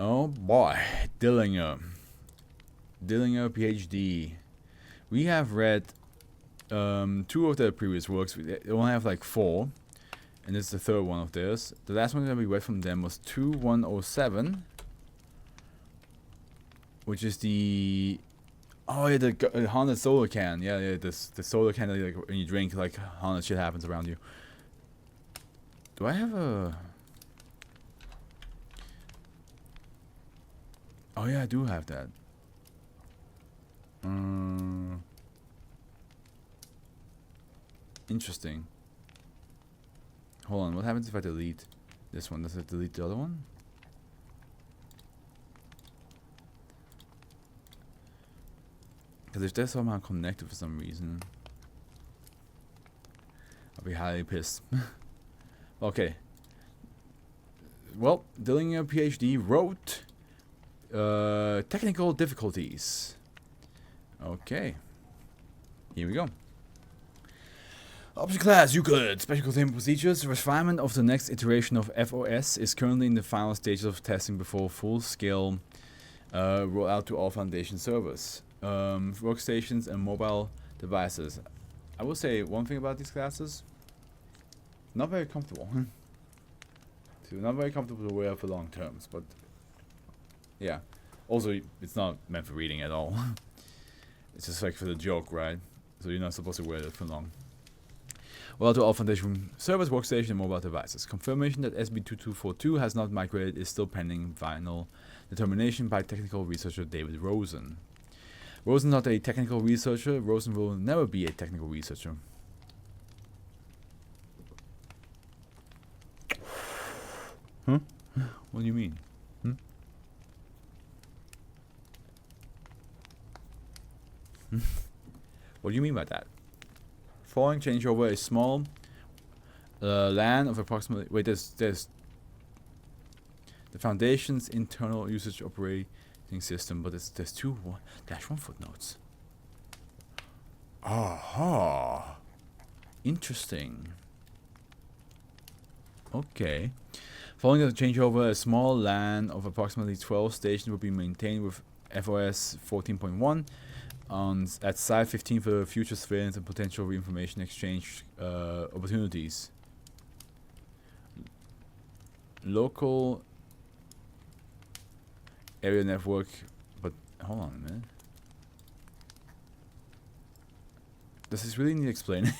Oh boy, Dillinger, PhD. We have read 2 of their previous works. They only have like 4, and this is the 3rd one of theirs. The last one that we read from them was 2107, which is the the haunted solar can. Yeah, the solar can that like when you drink, like haunted shit happens around you. Do I have a? Oh yeah, I do have that. Interesting. Hold on, what happens if I delete this one? Does it delete the other one? Because if they're somehow connected for some reason, I'll be highly pissed. Okay. Well, Dillinger PhD wrote technical difficulties. Okay. Here we go. Object class Euclid. Special containment procedures. Refinement of the next iteration of FOS is currently in the final stages of testing before full-scale rollout to all Foundation servers, workstations, and mobile devices. I will say one thing about these classes. Not very comfortable. So not very comfortable to wear for long terms, but yeah. Also, it's not meant for reading at all. It's just like for the joke, right? So you're not supposed to wear it for long. Well, to all Foundation servers, workstation, and mobile devices. Confirmation that SB2242 has not migrated is still pending final determination by technical researcher David Rosen. Rosen is not a technical researcher. Rosen will never be a technical researcher. Huh? What do you mean? What do you mean by that? Following changeover, a small LAN of approximately... Wait, there's the Foundation's internal usage operating system, but there's 2-1 footnotes. Aha! Interesting. Okay. Following the changeover, a small LAN of approximately 12 stations will be maintained with FOS 14.1 at Site 15 for future surveillance and potential reinformation exchange opportunities. Local area network, but hold on a minute. Does this really need explaining?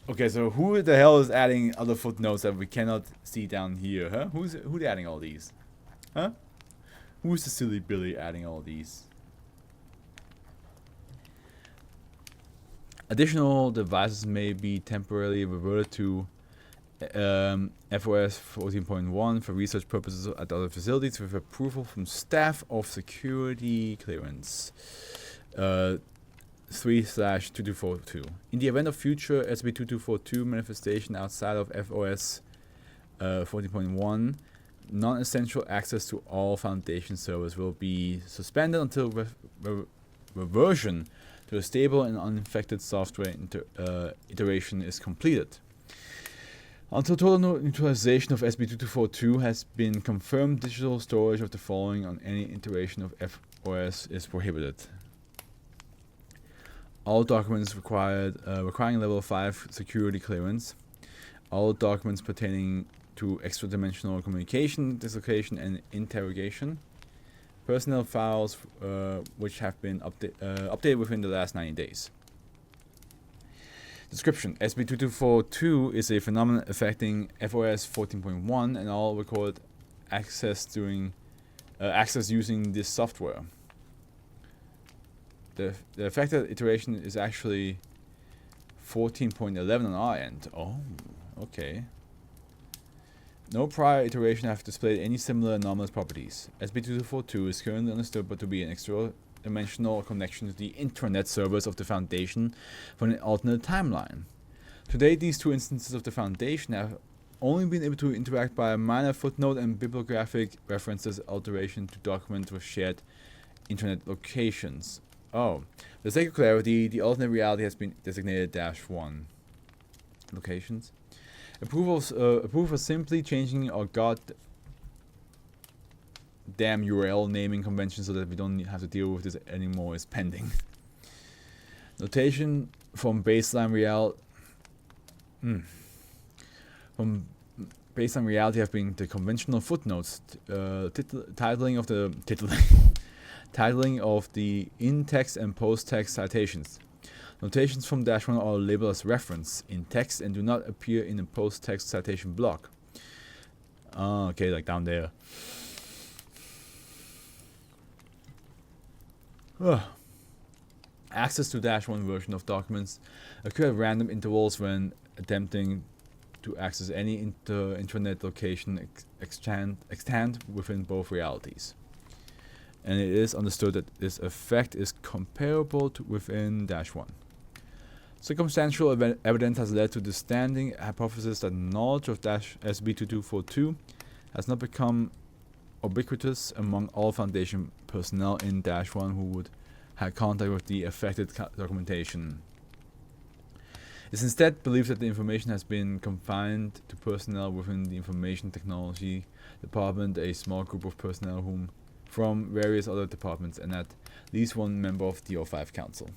Okay, so who the hell is adding other footnotes that we cannot see down here, huh? Who's adding all these? Huh? Who's the silly Billy adding all these? Additional devices may be temporarily reverted to FOS 14.1 for research purposes at other facilities with approval from staff of security clearance. 3/2242. In the event of future SB2242 manifestation outside of FOS 14.1, non-essential access to all Foundation servers will be suspended until reversion to a stable and uninfected software iteration is completed. Until total neutralization of SB2242 has been confirmed, digital storage of the following on any iteration of FOS is prohibited. All documents requiring level 5 security clearance. All documents pertaining to extra-dimensional communication, dislocation, and interrogation. Personnel files which have been updated within the last 90 days. Description: SB2242 is a phenomenon affecting FOS 14.1 and all recorded access using this software. The affected iteration is actually 14.11 on our end. Oh, okay. No prior iteration have displayed any similar anomalous properties. SB2242 is currently understood but to be an extra-dimensional connection to the intranet servers of the Foundation for an alternate timeline. To date, these 2 instances of the Foundation have only been able to interact by a minor footnote and bibliographic references alteration to documents with shared intranet locations. Oh, for the sake of clarity, the alternate reality has been designated -1 locations. Approve of simply changing our goddamn URL naming convention so that we don't have to deal with this anymore is pending. Notation from baseline reality have been the conventional footnotes, titling of the in-text and post-text citations. Notations from -1 are labeled as reference in text and do not appear in a post-text citation block. Okay, like down there. Access to -1 version of documents occur at random intervals when attempting to access any intranet location extant within both realities. And it is understood that this effect is comparable to within -1. Circumstantial evidence has led to the standing hypothesis that knowledge of SCP-2242 has not become ubiquitous among all Foundation personnel in -1 who would have contact with the affected documentation. It is instead believed that the information has been confined to personnel within the Information Technology Department, a small group of personnel from various other departments, and at least one member of the O5 Council.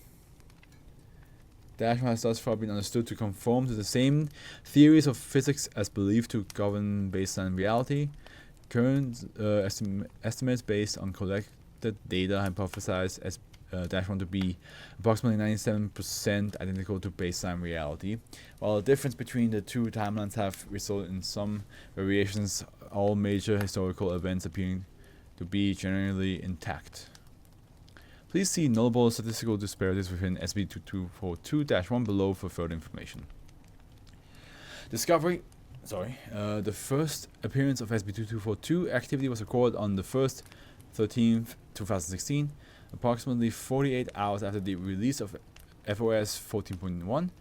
-1 has thus far been understood to conform to the same theories of physics as believed to govern baseline reality. Current estimates based on collected data hypothesize -1 to be approximately 97% identical to baseline reality. While the difference between the two timelines have resulted in some variations, all major historical events appearing to be generally intact. Please see notable statistical disparities within SCP-2242-1 below for further information. The first appearance of SCP-2242 activity was recorded on the 1st, 13th, 2016, approximately 48 hours after the release of FOS 14.1.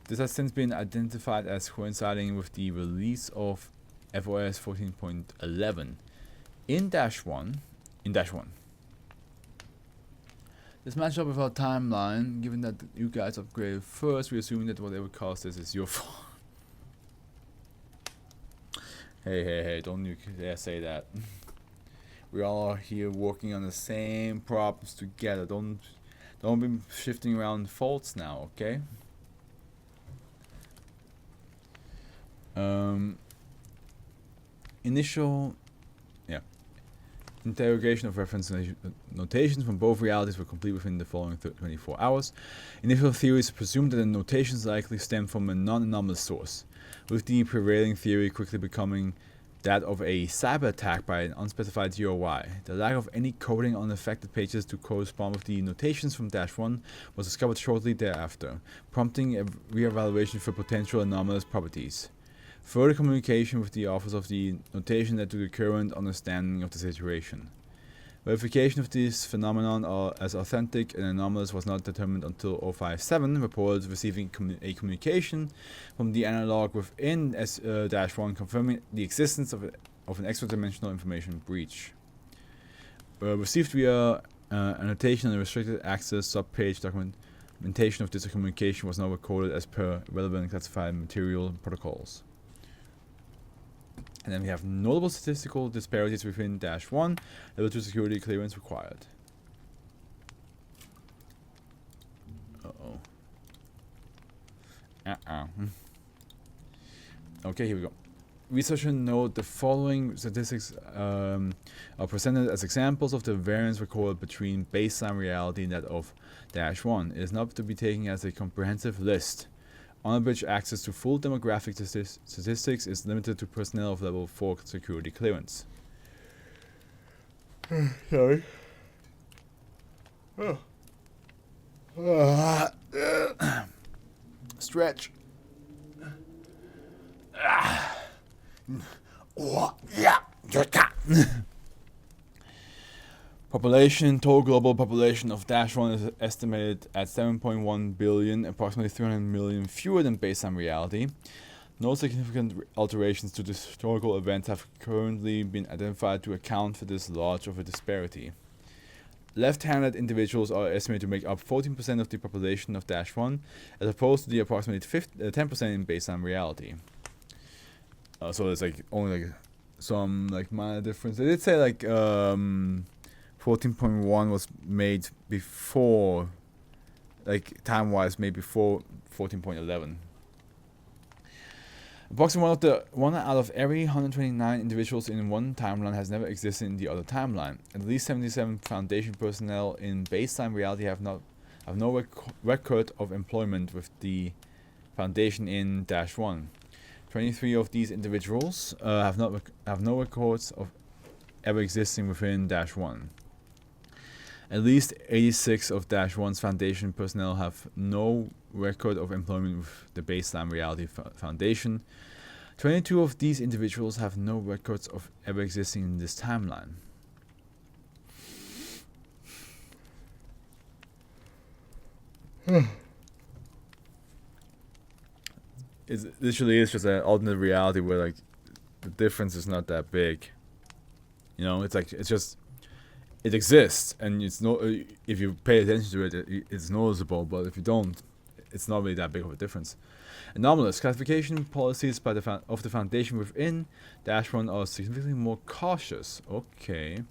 This has since been identified as coinciding with the release of FOS 14.11 in -1. This matches up with our timeline. Given that you guys upgraded first, we're assuming that whatever caused this is your fault. Hey, don't you dare say that. We all are here working on the same problems together. Don't be shifting around faults now, okay? Interrogation of reference notations from both realities were complete within the following 24 hours. Initial theories presumed that the notations likely stem from a non-anomalous source, with the prevailing theory quickly becoming that of a cyber attack by an unspecified GUI. The lack of any coding on affected pages to correspond with the notations from -1 was discovered shortly thereafter, prompting a re-evaluation for potential anomalous properties. Further communication with the authors of the notation led to the current understanding of the situation. Verification of this phenomenon as authentic and anomalous was not determined until 057 reported receiving a communication from the analog within S-1 confirming the existence of an extra-dimensional information breach. Received via annotation and restricted access subpage documentation of this communication was now recorded as per relevant classified material protocols. And then we have notable statistical disparities within -1, level 2 security clearance required. Okay, here we go. Researchers note the following statistics are presented as examples of the variance recorded between baseline reality and that of -1. It is not to be taken as a comprehensive list. Unabridged access to full demographic statistics is limited to personnel of level 4 security clearance. Sorry. Stretch. Total global population of -1 is estimated at 7.1 billion, approximately 300 million fewer than baseline reality. No significant alterations to the historical events have currently been identified to account for this large of a disparity. Left-handed individuals are estimated to make up 14% of the population of -1, as opposed to the approximately 10% in baseline reality. So there's like only like some like minor difference. They did say like 14.1 was made before, like time-wise, made before 14.11. Approximately one out of every 129 individuals in one timeline has never existed in the other timeline. At least 77 Foundation personnel in baseline reality have no record of employment with the Foundation in -1. 23 of these individuals have no records of ever existing within -1. At least 86 of -1's Foundation personnel have no record of employment with the baseline reality Foundation. 22 of these individuals have no records of ever existing in this timeline. It literally is just an alternate reality where like the difference is not that big. You know, it's like it's just it exists, and it's no. If you pay attention to it, it's noticeable. But if you don't, it's not really that big of a difference. Anomalous classification policies by of the Foundation within -1 are significantly more cautious. Okay.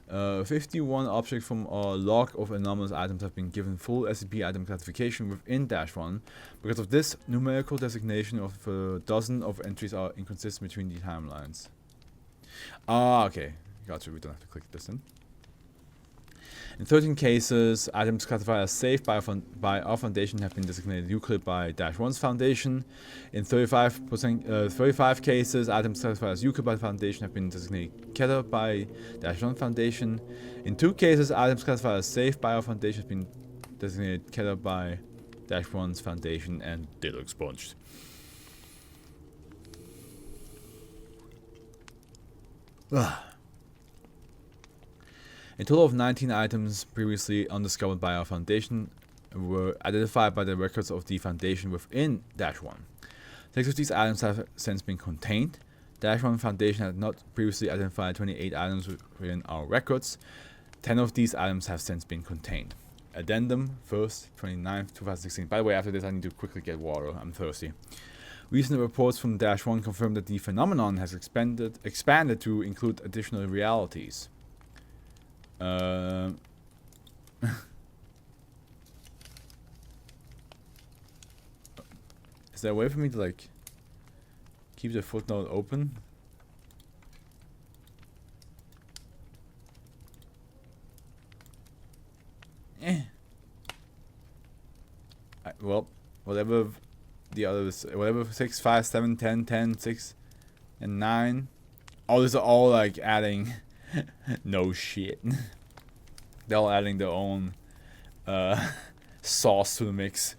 51 objects from a log of anomalous items have been given full SCP item classification within -1. Because of this, numerical designation of a dozen of entries are inconsistent between the timelines. Ah, okay. Gotcha, we don't have to click this in. In 13 cases, items classified as safe by our Foundation have been designated Euclid by -1's Foundation. In 35 cases, items classified as Euclid by the Foundation have been designated Keter by -1 Foundation. In 2 cases, items classified as safe by our Foundation have been designated Keter by -1's Foundation, and they look expunged. A total of 19 items previously undiscovered by our Foundation were identified by the records of the Foundation within -1. 6 of these items have since been contained. -1 Foundation had not previously identified 28 items within our records. 10 of these items have since been contained. Addendum 1st, 29th, 2016. By the way, after this I need to quickly get water. I'm thirsty. Recent reports from -1 confirm that the phenomenon has expanded to include additional realities. Is there a way for me to like keep the footnote open? Well, whatever the others, whatever 6, 5, 7, 10, 10, 6, and 9. Oh, these are all like adding. No shit. They're all adding their own sauce to the mix.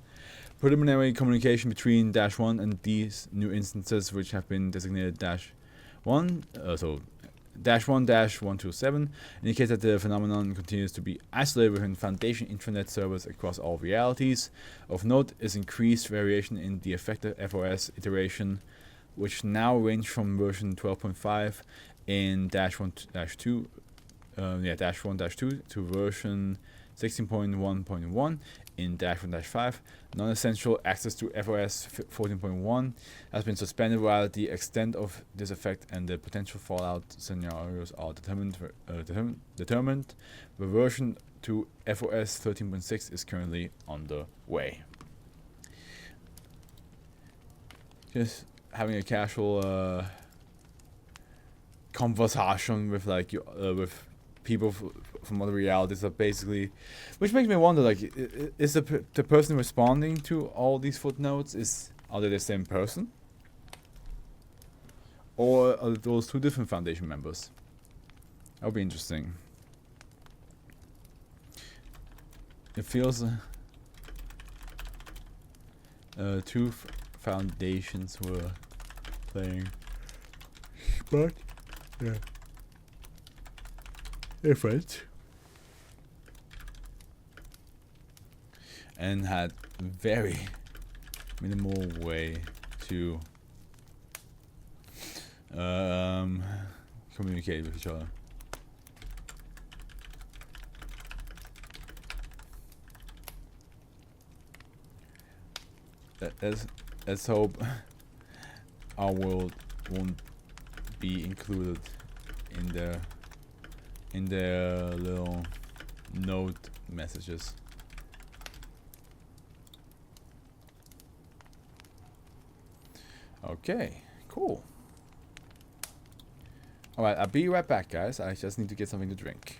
Preliminary communication between -1 and these new instances, which have been designated -1, so -1-127, indicates that the phenomenon continues to be isolated within Foundation intranet servers across all realities. Of note is increased variation in the affected FOS iteration, which now range from version 12.5 in -1-2, -1-2 to version 16.1.1 in -1-5. Non-essential access to FOS 14.1 has been suspended while the extent of this effect and the potential fallout scenarios are determined. The version to FOS 13.6 is currently on the way. Just having a casual conversation with like with people from other realities that basically, which makes me wonder, like, is the person responding to all these footnotes, are they the same person, or are those two different Foundation members? That would be interesting. It feels two Foundations were playing, but yeah, different, and had very minimal way to communicate with each other. Let's hope our world won't be included in their little note messages. Okay, cool. Alright, I'll be right back, guys. I just need to get something to drink.